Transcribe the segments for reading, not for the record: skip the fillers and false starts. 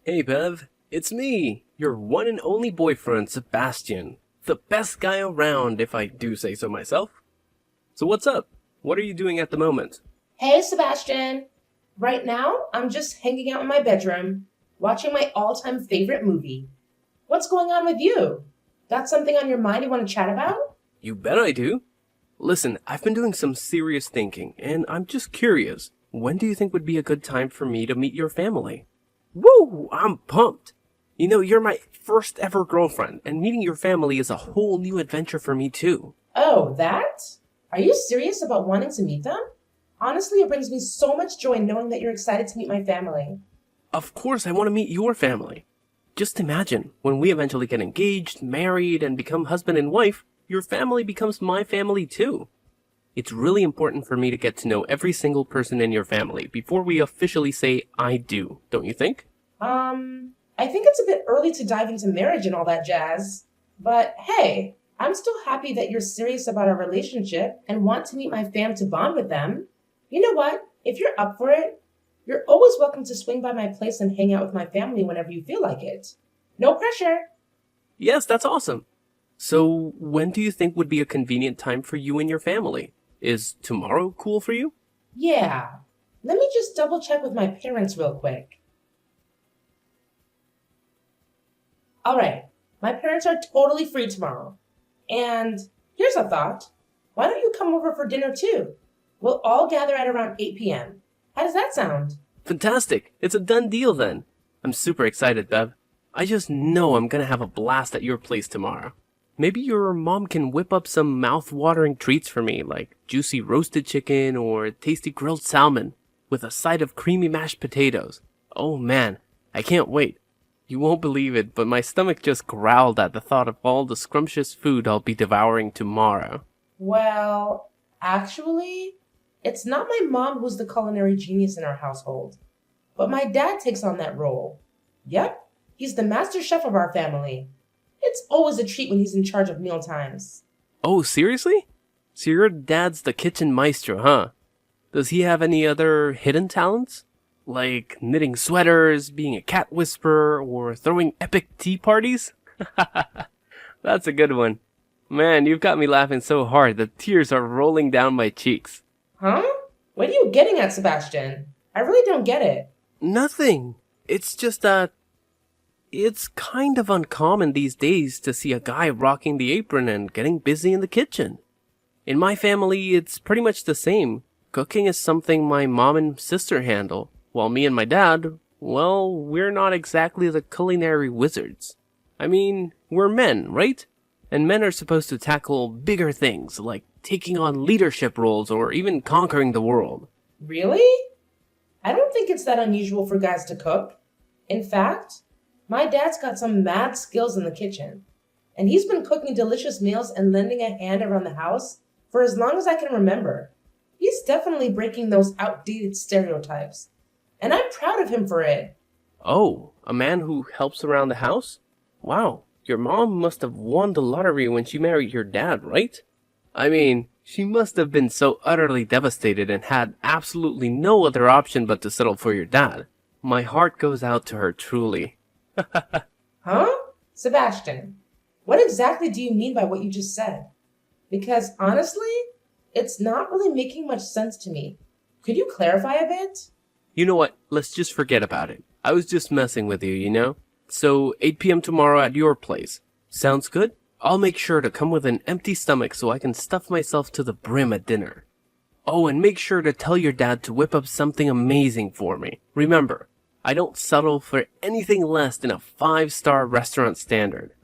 Hey Bev, it's me, your one and only boyfriend, Sebastian. The best guy around, if I do say so myself. So what's up? What are you doing at the moment? Hey, Sebastian. Right now, I'm just hanging out in my bedroom, watching my all time favorite movie. What's going on with you? Got something on your mind you want to chat about? You bet I do. Listen, I've been doing some serious thinking, and I'm just curious. When do you think would be a good time for me to meet your family? Woo! I'm pumped! You know, you're my first ever girlfriend, and meeting your family is a whole new adventure for me too. Oh, that? Are you serious about wanting to meet them? Honestly, it brings me so much joy knowing that you're excited to meet my family. Of course, I want to meet your family. Just imagine, when we eventually get engaged, married, and become husband and wife, your family becomes my family too. It's really important for me to get to know every single person in your family before we officially say I do, don't you think? I think it's a bit early to dive into marriage and all that jazz. But hey, I'm still happy that you're serious about our relationship and want to meet my fam to bond with them. You know what? If you're up for it, you're always welcome to swing by my place and hang out with my family whenever you feel like it. No pressure. Yes, that's awesome. So, when do you think would be a convenient time for you and your family? Is tomorrow cool for you? Yeah. Let me just double check with my parents real quick. All right. My parents are totally free tomorrow. And here's a thought. Why don't you come over for dinner too? We'll all gather at around 8 p.m. How does that sound? Fantastic! It's a done deal then. I'm super excited, Bev. I just know I'm gonna have a blast at your place tomorrow. Maybe your mom can whip up some mouth-watering treats for me, like juicy roasted chicken or tasty grilled salmon, with a side of creamy mashed potatoes. Oh man, I can't wait. You won't believe it, but my stomach just growled at the thought of all the scrumptious food I'll be devouring tomorrow. Well, actually, it's not my mom who's the culinary genius in our household, but my dad takes on that role. Yep, he's the master chef of our family. It's always a treat when he's in charge of meal times. Oh, seriously? So your dad's the kitchen maestro, huh? Does he have any other hidden talents? Like knitting sweaters, being a cat whisperer, or throwing epic tea parties? That's a good one. Man, you've got me laughing so hard the tears are rolling down my cheeks. Huh? What are you getting at, Sebastian? I really don't get it. Nothing. It's just that it's kind of uncommon these days to see a guy rocking the apron and getting busy in the kitchen. In my family, it's pretty much the same. Cooking is something my mom and sister handle, while me and my dad, well, we're not exactly the culinary wizards. I mean, we're men, right? And men are supposed to tackle bigger things, like taking on leadership roles or even conquering the world. Really? I don't think it's that unusual for guys to cook. In fact, my dad's got some mad skills in the kitchen, and he's been cooking delicious meals and lending a hand around the house for as long as I can remember. He's definitely breaking those outdated stereotypes, and I'm proud of him for it. Oh, a man who helps around the house? Wow, your mom must have won the lottery when she married your dad, right? I mean, she must have been so utterly devastated and had absolutely no other option but to settle for your dad. My heart goes out to her truly. Huh? Sebastian, what exactly do you mean by what you just said? Because honestly, it's not really making much sense to me. Could you clarify a bit? You know what? Let's just forget about it. I was just messing with you, you know? So, 8 p.m. tomorrow at your place. Sounds good? I'll make sure to come with an empty stomach so I can stuff myself to the brim at dinner. Oh, and make sure to tell your dad to whip up something amazing for me. Remember, I don't settle for anything less than a 5-star restaurant standard.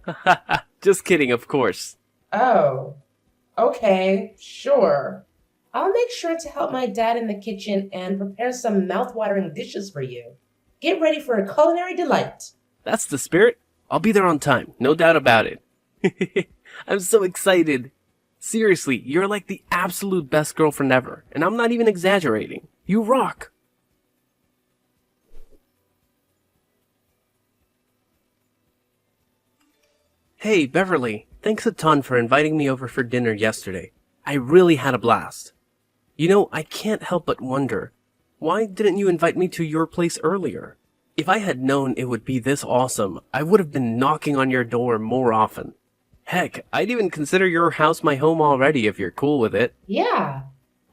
Just kidding, of course. Oh, okay, sure. I'll make sure to help my dad in the kitchen and prepare some mouth-watering dishes for you. Get ready for a culinary delight. That's the spirit. I'll be there on time, no doubt about it. I'm so excited. Seriously, you're like the absolute best girlfriend ever, and I'm not even exaggerating. You rock. Hey, Beverly, thanks a ton for inviting me over for dinner yesterday. I really had a blast. You know, I can't help but wonder, why didn't you invite me to your place earlier? If I had known it would be this awesome, I would have been knocking on your door more often. Heck, I'd even consider your house my home already if you're cool with it. Yeah,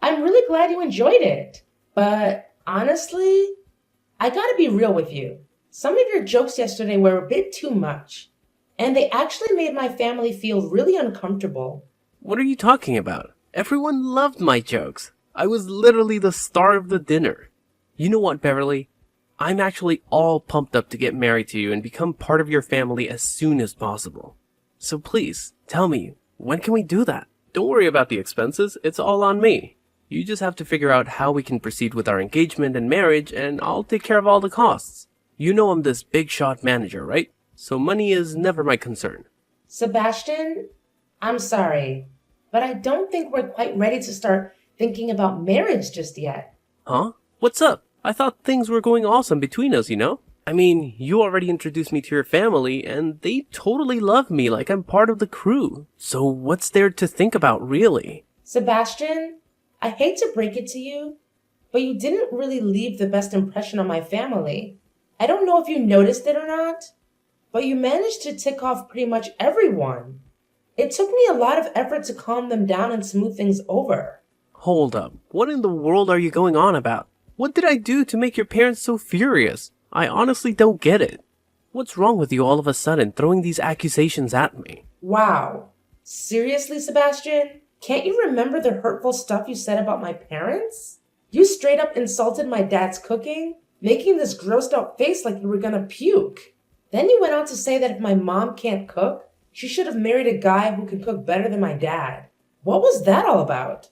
I'm really glad you enjoyed it. But honestly, I gotta be real with you. Some of your jokes yesterday were a bit too much, and they actually made my family feel really uncomfortable. What are you talking about? Everyone loved my jokes. I was literally the star of the dinner. You know what, Beverly? I'm actually all pumped up to get married to you and become part of your family as soon as possible. So please, tell me, when can we do that? Don't worry about the expenses, it's all on me. You just have to figure out how we can proceed with our engagement and marriage, and I'll take care of all the costs. You know I'm this big shot manager, right? So money is never my concern. Sebastian, I'm sorry, but I don't think we're quite ready to start thinking about marriage just yet. Huh? What's up? I thought things were going awesome between us, you know? I mean, you already introduced me to your family, and they totally love me like I'm part of the crew. So what's there to think about, really? Sebastian, I hate to break it to you, but you didn't really leave the best impression on my family. I don't know if you noticed it or not, but you managed to tick off pretty much everyone. It took me a lot of effort to calm them down and smooth things over. Hold up. What in the world are you going on about? What did I do to make your parents so furious? I honestly don't get it. What's wrong with you all of a sudden throwing these accusations at me? Wow. Seriously, Sebastian? Can't you remember the hurtful stuff you said about my parents? You straight up insulted my dad's cooking, making this grossed out face like you were gonna puke. Then you went on to say that if my mom can't cook, she should have married a guy who could cook better than my dad. What was that all about?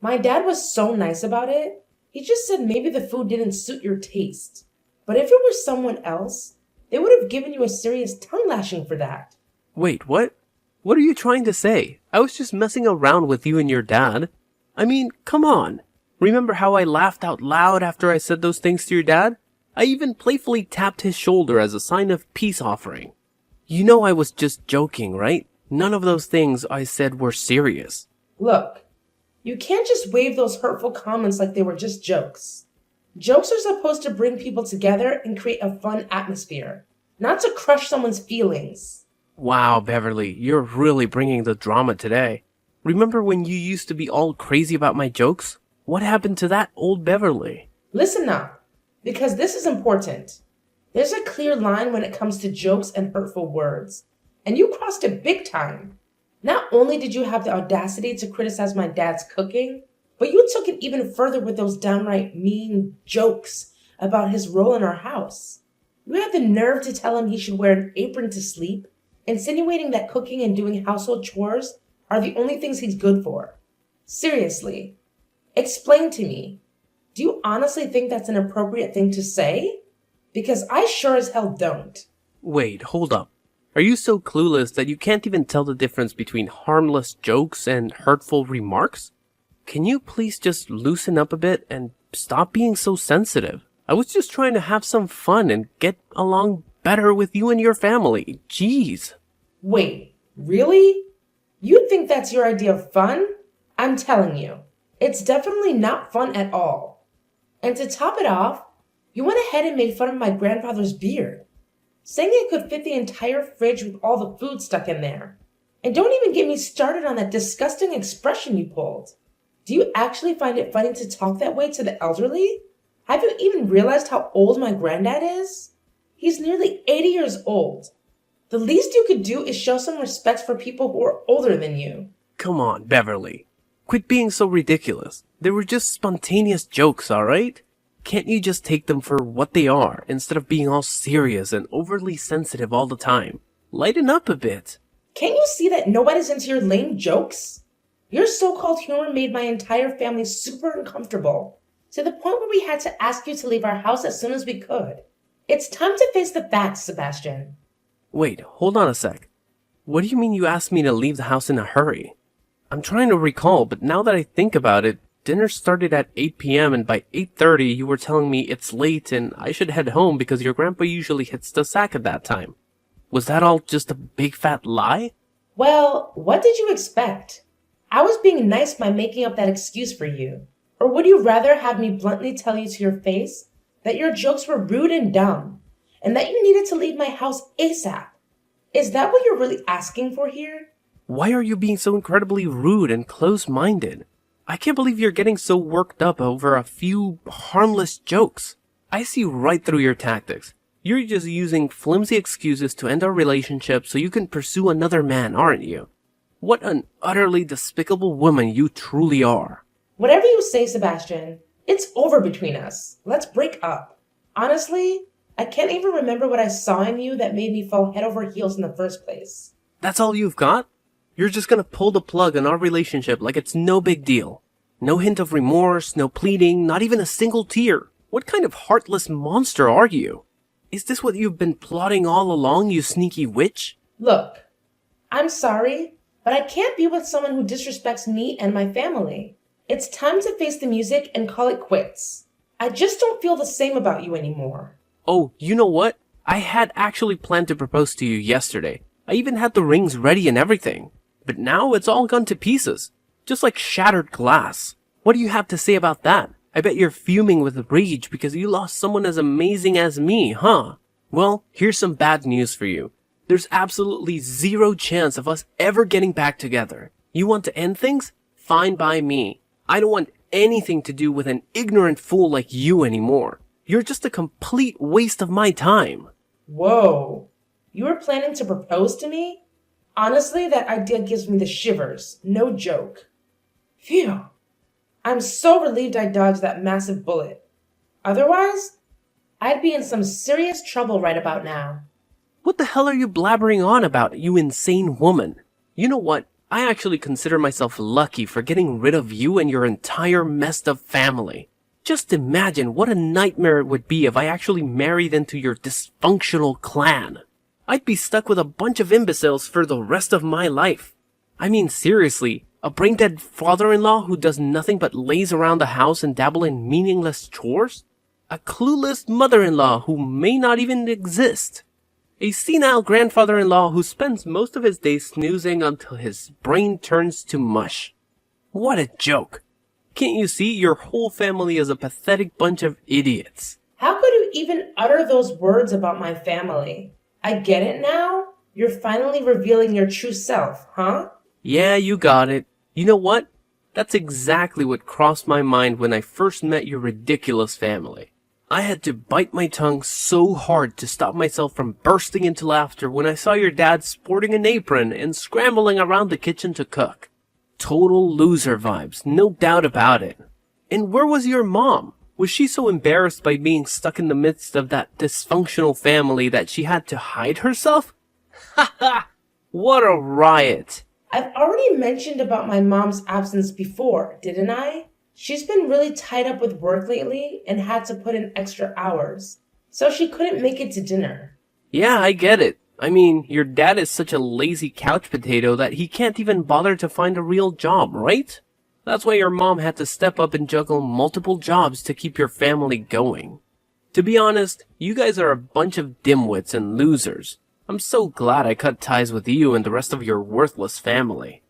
My dad was so nice about it. He just said maybe the food didn't suit your taste. But if it were someone else, they would have given you a serious tongue lashing for that. Wait, what? What are you trying to say? I was just messing around with you and your dad. I mean, come on. Remember how I laughed out loud after I said those things to your dad? I even playfully tapped his shoulder as a sign of peace offering. You know I was just joking, right? None of those things I said were serious. Look, you can't just wave those hurtful comments like they were just jokes. Jokes are supposed to bring people together and create a fun atmosphere, not to crush someone's feelings. Wow, Beverly, you're really bringing the drama today. Remember when you used to be all crazy about my jokes? What happened to that old Beverly? Listen up, because this is important. There's a clear line when it comes to jokes and hurtful words, and you crossed it big time. Not only did you have the audacity to criticize my dad's cooking, but you took it even further with those downright mean jokes about his role in our house. You had the nerve to tell him he should wear an apron to sleep, insinuating that cooking and doing household chores are the only things he's good for. Seriously, explain to me, do you honestly think that's an appropriate thing to say? Because I sure as hell don't. Wait, hold up. Are you so clueless that you can't even tell the difference between harmless jokes and hurtful remarks? Can you please just loosen up a bit and stop being so sensitive? I was just trying to have some fun and get along better with you and your family. Jeez. Wait, really? You think that's your idea of fun? I'm telling you, it's definitely not fun at all. And to top it off, you went ahead and made fun of my grandfather's beard, saying it could fit the entire fridge with all the food stuck in there. And don't even get me started on that disgusting expression you pulled. Do you actually find it funny to talk that way to the elderly? Have you even realized how old my granddad is? He's nearly 80 years old. The least you could do is show some respect for people who are older than you. Come on, Beverly. Quit being so ridiculous. They were just spontaneous jokes, alright? Can't you just take them for what they are, instead of being all serious and overly sensitive all the time? Lighten up a bit. Can't you see that nobody's into your lame jokes? Your so-called humor made my entire family super uncomfortable, to the point where we had to ask you to leave our house as soon as we could. It's time to face the facts, Sebastian. Wait, hold on a sec. What do you mean you asked me to leave the house in a hurry? I'm trying to recall, but now that I think about it, dinner started at 8 p.m. and by 8:30 you were telling me it's late and I should head home because your grandpa usually hits the sack at that time. Was that all just a big fat lie? Well, what did you expect? I was being nice by making up that excuse for you. Or would you rather have me bluntly tell you to your face that your jokes were rude and dumb, and that you needed to leave my house ASAP. Is that what you're really asking for here? Why are you being so incredibly rude and close-minded? I can't believe you're getting so worked up over a few harmless jokes. I see right through your tactics. You're just using flimsy excuses to end our relationship so you can pursue another man, aren't you? What an utterly despicable woman you truly are. Whatever you say, Sebastian, it's over between us. Let's break up. Honestly, I can't even remember what I saw in you that made me fall head over heels in the first place. That's all you've got? You're just gonna pull the plug on our relationship like it's no big deal. No hint of remorse, no pleading, not even a single tear. What kind of heartless monster are you? Is this what you've been plotting all along, you sneaky witch? Look, I'm sorry, but I can't be with someone who disrespects me and my family. It's time to face the music and call it quits. I just don't feel the same about you anymore. Oh, you know what? I had actually planned to propose to you yesterday. I even had the rings ready and everything. But now it's all gone to pieces. Just like shattered glass. What do you have to say about that? I bet you're fuming with rage because you lost someone as amazing as me, huh? Well, here's some bad news for you. There's absolutely zero chance of us ever getting back together. You want to end things? Fine by me. I don't want anything to do with an ignorant fool like you anymore. You're just a complete waste of my time. Whoa. You were planning to propose to me? Honestly, that idea gives me the shivers. No joke. Phew. I'm so relieved I dodged that massive bullet. Otherwise, I'd be in some serious trouble right about now. What the hell are you blabbering on about, you insane woman? You know what? I actually consider myself lucky for getting rid of you and your entire messed up family. Just imagine what a nightmare it would be if I actually married into your dysfunctional clan. I'd be stuck with a bunch of imbeciles for the rest of my life. I mean, seriously, a brain-dead father-in-law who does nothing but laze around the house and dabble in meaningless chores? A clueless mother-in-law who may not even exist? A senile grandfather-in-law who spends most of his days snoozing until his brain turns to mush? What a joke! Can't you see your whole family is a pathetic bunch of idiots? How could you even utter those words about my family? I get it now? You're finally revealing your true self, huh? Yeah, you got it. You know what? That's exactly what crossed my mind when I first met your ridiculous family. I had to bite my tongue so hard to stop myself from bursting into laughter when I saw your dad sporting an apron and scrambling around the kitchen to cook. Total loser vibes, no doubt about it. And where was your mom? Was she so embarrassed by being stuck in the midst of that dysfunctional family that she had to hide herself? Ha ha! What a riot! I've already mentioned about my mom's absence before, didn't I? She's been really tied up with work lately and had to put in extra hours, so she couldn't make it to dinner. Yeah, I get it. I mean, your dad is such a lazy couch potato that he can't even bother to find a real job, right? That's why your mom had to step up and juggle multiple jobs to keep your family going. To be honest, you guys are a bunch of dimwits and losers. I'm so glad I cut ties with you and the rest of your worthless family.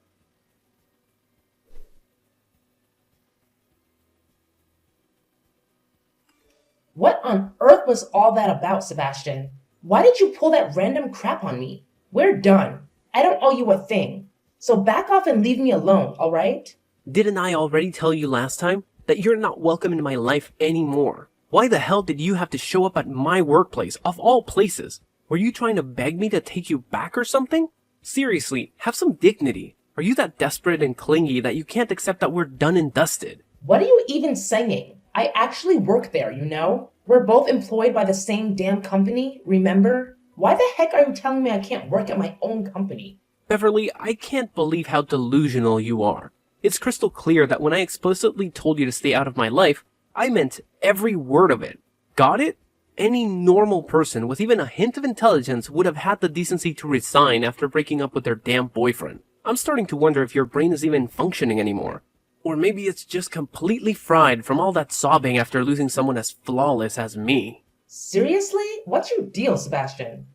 What on earth was all that about, Sebastian? Why did you pull that random crap on me? We're done. I don't owe you a thing. So back off and leave me alone, alright? Didn't I already tell you last time that you're not welcome in my life anymore? Why the hell did you have to show up at my workplace, of all places? Were you trying to beg me to take you back or something? Seriously, have some dignity. Are you that desperate and clingy that you can't accept that we're done and dusted? What are you even saying? I actually work there, you know? We're both employed by the same damn company, remember? Why the heck are you telling me I can't work at my own company? Beverly, I can't believe how delusional you are. It's crystal clear that when I explicitly told you to stay out of my life, I meant every word of it. Got it? Any normal person with even a hint of intelligence would have had the decency to resign after breaking up with their damn boyfriend. I'm starting to wonder if your brain is even functioning anymore. Or maybe it's just completely fried from all that sobbing after losing someone as flawless as me. Seriously? What's your deal, Sebastian?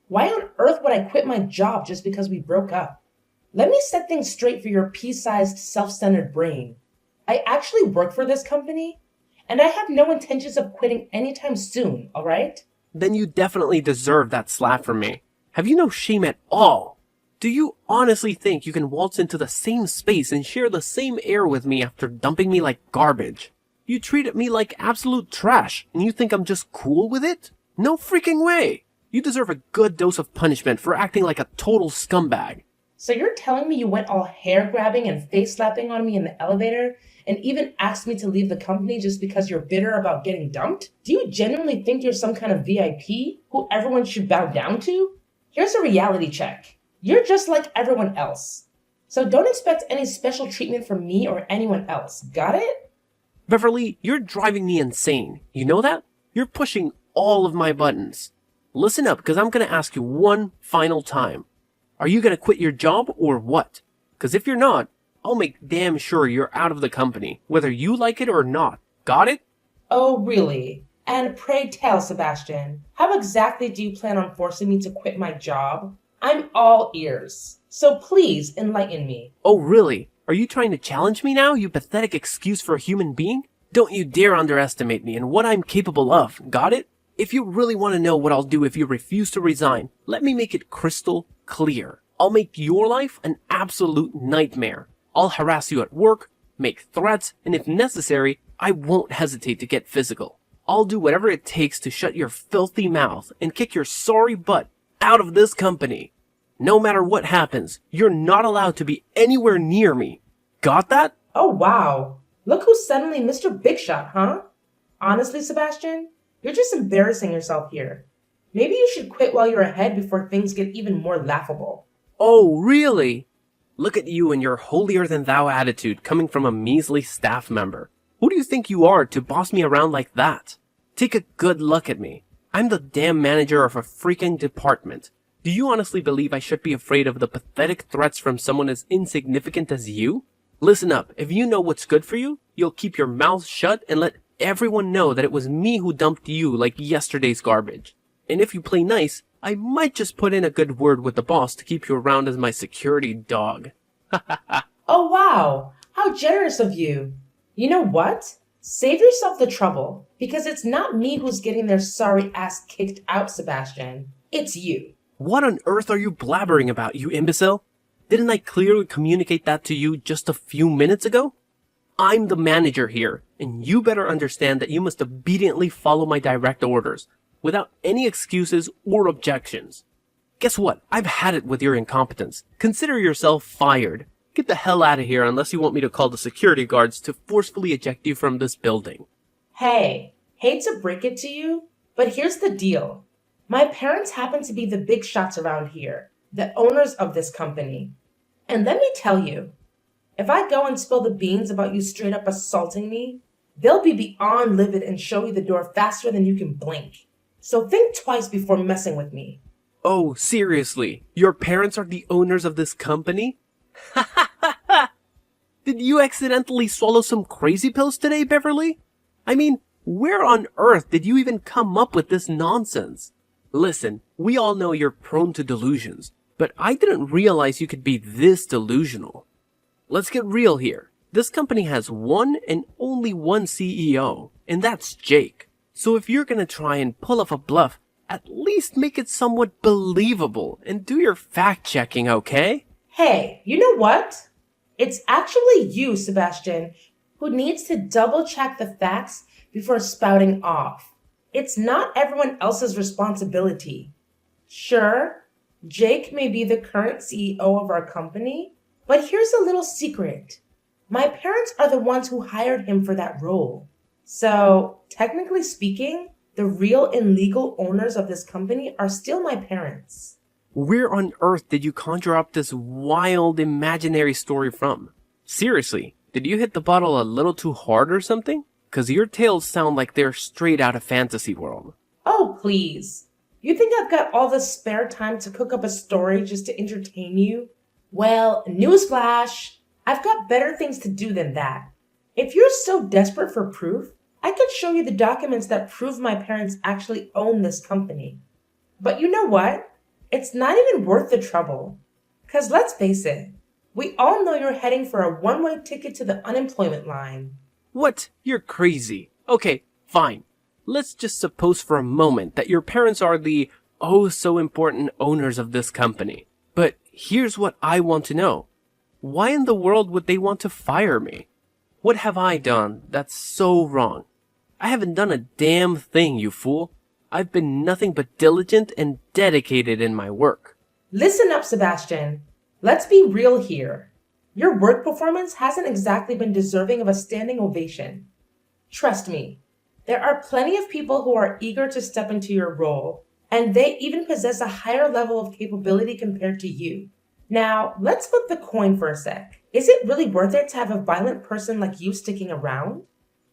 Why on earth would I quit my job just because we broke up? Let me set things straight for your pea-sized, self-centered brain. I actually work for this company, and I have no intentions of quitting anytime soon, alright? then you definitely deserve that slap from me. Have you no shame at all? Do you honestly think you can waltz into the same space and share the same air with me after dumping me like garbage? You treated me like absolute trash, and you think I'm just cool with it? No freaking way! You deserve a good dose of punishment for acting like a total scumbag. So you're telling me you went all hair grabbing and face slapping on me in the elevator and even asked me to leave the company just because you're bitter about getting dumped? Do you genuinely think you're some kind of VIP who everyone should bow down to? Here's a reality check. You're just like everyone else. So don't expect any special treatment from me or anyone else. Got it? Beverly, you're driving me insane. You know that? You're pushing all of my buttons. Listen up, because I'm going to ask you one final time. Are you going to quit your job or what? Because if you're not, I'll make damn sure you're out of the company, whether you like it or not. Got it? Oh, really? And pray tell, Sebastian, how exactly do you plan on forcing me to quit my job? I'm all ears. So please enlighten me. Oh, really? Are you trying to challenge me now, you pathetic excuse for a human being? Don't you dare underestimate me and what I'm capable of. Got it? If you really want to know what I'll do if you refuse to resign, let me make it crystal clear. I'll make your life an absolute nightmare. I'll harass you at work, make threats, and if necessary, I won't hesitate to get physical. I'll do whatever it takes to shut your filthy mouth and kick your sorry butt out of this company. No matter what happens, you're not allowed to be anywhere near me. Got that? Oh, wow. Look who's suddenly Mr. Big Shot, huh? Honestly, Sebastian, you're just embarrassing yourself here. Maybe you should quit while you're ahead before things get even more laughable. Oh, really? Look at you and your holier-than-thou attitude coming from a measly staff member. Who do you think you are to boss me around like that? Take a good look at me. I'm the damn manager of a freaking department. Do you honestly believe I should be afraid of the pathetic threats from someone as insignificant as you? Listen up, if you know what's good for you, you'll keep your mouth shut and let everyone know that it was me who dumped you like yesterday's garbage. And if you play nice, I might just put in a good word with the boss to keep you around as my security dog. Oh, wow. How generous of you. You know what? Save yourself the trouble, because it's not me who's getting their sorry ass kicked out, Sebastian. It's you. What on earth are you blabbering about, you imbecile? Didn't I clearly communicate that to you just a few minutes ago? I'm the manager here, and you better understand that you must obediently follow my direct orders, without any excuses or objections. Guess what? I've had it with your incompetence. Consider yourself fired. Get the hell out of here unless you want me to call the security guards to forcefully eject you from this building. Hey, hate to break it to you, but here's the deal. My parents happen to be the big shots around here, the owners of this company. And let me tell you, if I go and spill the beans about you straight up assaulting me, they'll be beyond livid and show you the door faster than you can blink. So think twice before messing with me. Oh, seriously? Your parents are the owners of this company? Did you accidentally swallow some crazy pills today, Beverly? I mean, where on earth did you even come up with this nonsense? Listen, we all know you're prone to delusions, but I didn't realize you could be this delusional. Let's get real here. This company has one and only one CEO, and that's Jake. So if you're gonna try and pull off a bluff, at least make it somewhat believable and do your fact-checking, okay? Hey, you know what? It's actually you, Sebastian, who needs to double-check the facts before spouting off. It's not everyone else's responsibility. Sure, Jake may be the current CEO of our company, but here's a little secret. My parents are the ones who hired him for that role. So, technically speaking, the real and legal owners of this company are still my parents. Where on earth did you conjure up this wild imaginary story from? Seriously, did you hit the bottle a little too hard or something? 'Cause your tales sound like they're straight out of fantasy world. Oh, please. You think I've got all the spare time to cook up a story just to entertain you? Well, newsflash, I've got better things to do than that. If you're so desperate for proof, I could show you the documents that prove my parents actually own this company. But you know what? It's not even worth the trouble. 'Cause let's face it, we all know you're heading for a one-way ticket to the unemployment line. What? You're crazy. Okay, fine. Let's just suppose for a moment that your parents are the oh so important owners of this company. But here's what I want to know. Why in the world would they want to fire me? What have I done that's so wrong? I haven't done a damn thing, you fool. I've been nothing but diligent and dedicated in my work. Listen up, Sebastian. Let's be real here. Your work performance hasn't exactly been deserving of a standing ovation. Trust me, there are plenty of people who are eager to step into your role, and they even possess a higher level of capability compared to you. Now, let's flip the coin for a sec. Is it really worth it to have a violent person like you sticking around?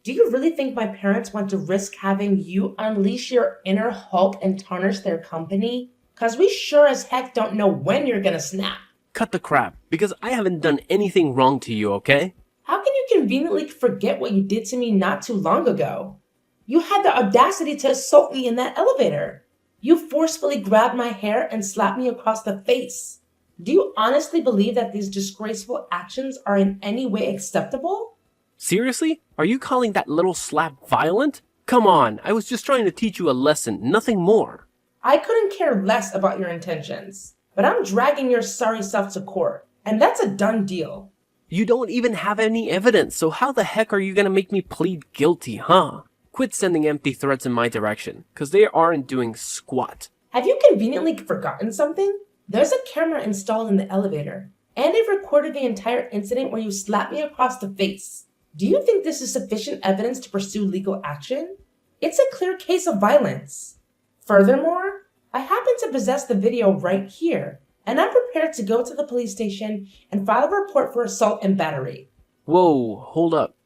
Do you really think my parents want to risk having you unleash your inner Hulk and tarnish their company? 'Cause we sure as heck don't know when you're gonna snap. Cut the crap, because I haven't done anything wrong to you, okay? How can you conveniently forget what you did to me not too long ago? You had the audacity to assault me in that elevator. You forcefully grabbed my hair and slapped me across the face. Do you honestly believe that these disgraceful actions are in any way acceptable? Seriously? Are you calling that little slap violent? Come on, I was just trying to teach you a lesson, nothing more. I couldn't care less about your intentions, but I'm dragging your sorry self to court, and that's a done deal. You don't even have any evidence, so how the heck are you gonna make me plead guilty, huh? Quit sending empty threats in my direction, 'cause they aren't doing squat. Have you conveniently forgotten something? There's a camera installed in the elevator, and it recorded the entire incident where you slapped me across the face. Do you think this is sufficient evidence to pursue legal action? It's a clear case of violence. Furthermore, I happen to possess the video right here, and I'm prepared to go to the police station and file a report for assault and battery. Whoa, hold up.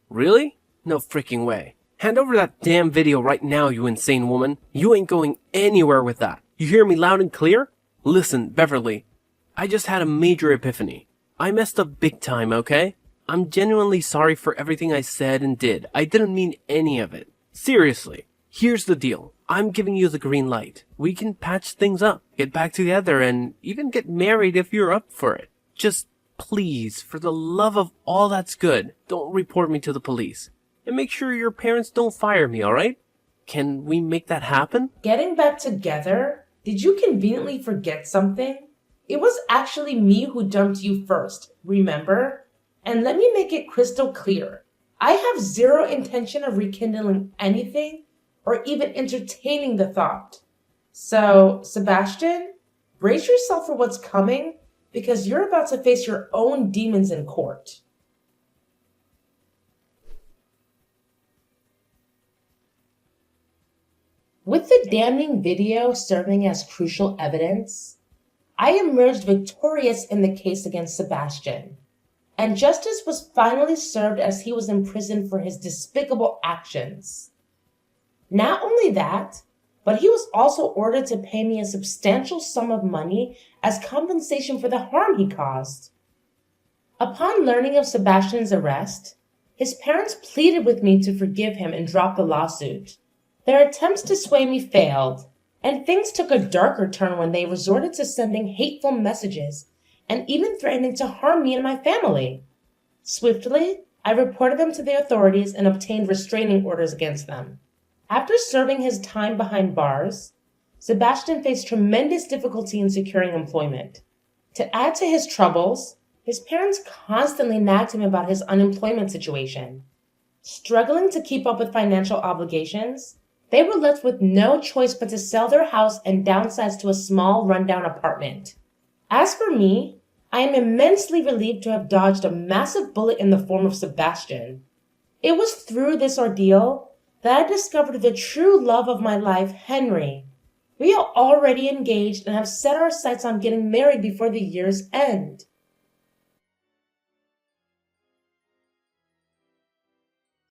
Really? No freaking way. Hand over that damn video right now, you insane woman. You ain't going anywhere with that. You hear me loud and clear? Listen, Beverly, I just had a major epiphany. I messed up big time, okay? I'm genuinely sorry for everything I said and did. I didn't mean any of it. Seriously, here's the deal. I'm giving you the green light. We can patch things up, get back together, and even get married if you're up for it. Just please, for the love of all that's good, don't report me to the police. And make sure your parents don't fire me, alright? Can we make that happen? Getting back together? Did you conveniently forget something? It was actually me who dumped you first, remember? And let me make it crystal clear. I have zero intention of rekindling anything or even entertaining the thought. So, Sebastian, brace yourself for what's coming because you're about to face your own demons in court. With the damning video serving as crucial evidence, I emerged victorious in the case against Sebastian, and justice was finally served as he was imprisoned for his despicable actions. Not only that, but he was also ordered to pay me a substantial sum of money as compensation for the harm he caused. Upon learning of Sebastian's arrest, his parents pleaded with me to forgive him and drop the lawsuit. Their attempts to sway me failed, and things took a darker turn when they resorted to sending hateful messages and even threatening to harm me and my family. Swiftly, I reported them to the authorities and obtained restraining orders against them. After serving his time behind bars, Sebastian faced tremendous difficulty in securing employment. To add to his troubles, his parents constantly nagged him about his unemployment situation. Struggling to keep up with financial obligations, they were left with no choice but to sell their house and downsize to a small, rundown apartment. As for me, I am immensely relieved to have dodged a massive bullet in the form of Sebastian. It was through this ordeal that I discovered the true love of my life, Henry. We are already engaged and have set our sights on getting married before the year's end.